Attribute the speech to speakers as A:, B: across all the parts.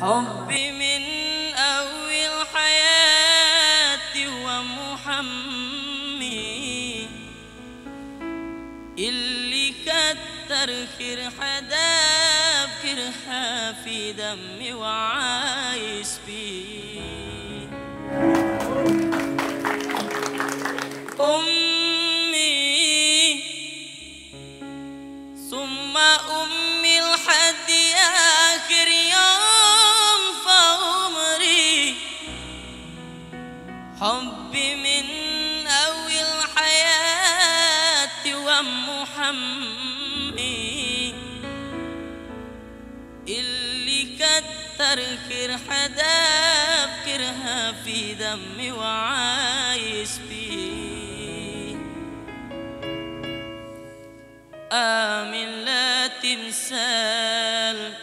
A: حبي من أول حياتي ومحمي اللي كتر خير حدا بكرها في دمي وعايش بيه. أمي ثم أمي لحد آخر يوم في عمري. حبي من أول حياتي ومحمي اللي كتر خير حدا بكرها في دمي وعايش بيه. آمن لا تمثال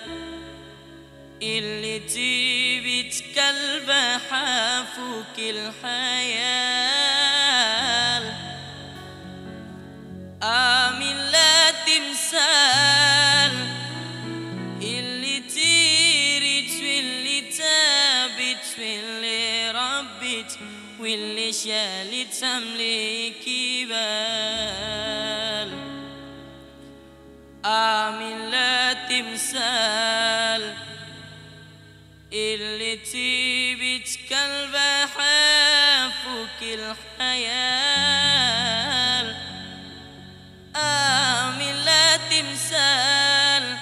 A: اللي جيبت كلبه حافوك الحيال. آمن لا تمثال اللي تيرت واللي تابت واللي ربت واللي شالت تملكي بال. آمن لا تمثال اللي تيبت كلبه حافوك الحيال. آمن لا تمثال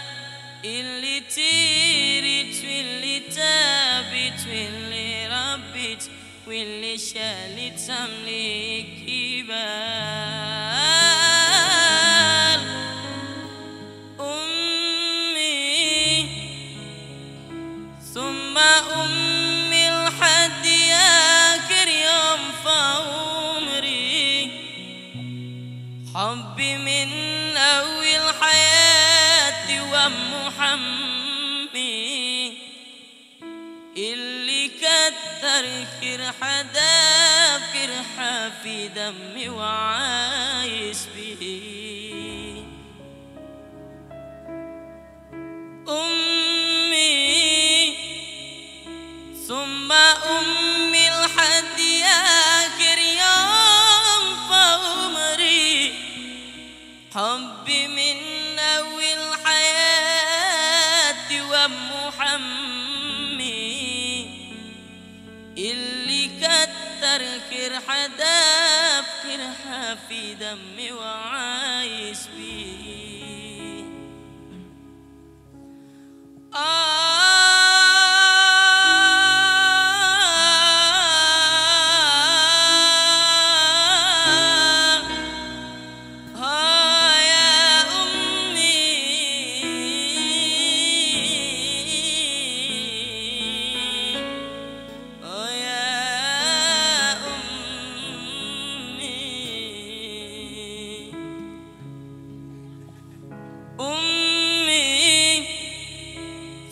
A: اللي تيرت واللي تابت واللي ربت واللي شالت تملكي بال. ثم أمي لحد آخر يوم في عمري. حبي من أول حياتي ومحمي اللي كتر خير حدا بكرها في دمي وعايش بيه. ثم أمي لحد آخر يوم في عمري. حبي من أول حياتي ومحمي اللي كتر خير حدا بكرها في دمي وعايش بيه.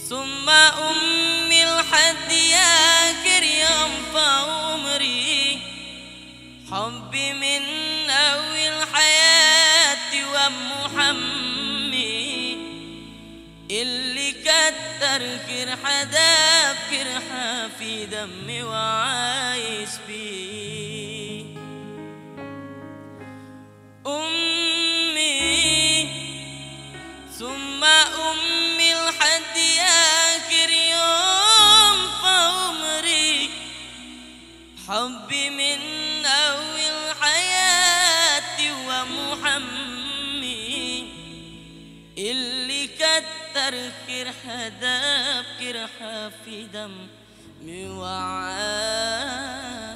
A: ثم أمي لحد آخر يوم في عمري. حبي من أول حياتي ومحمي اللي كتر خير حدا بكرها في دمي وعايش بيه. أمي ثم أمي لحد آخر يوم في عمري. حبي من أول حياتي ومحمي اللي كتر خير حدا بكرها في دمي وعايش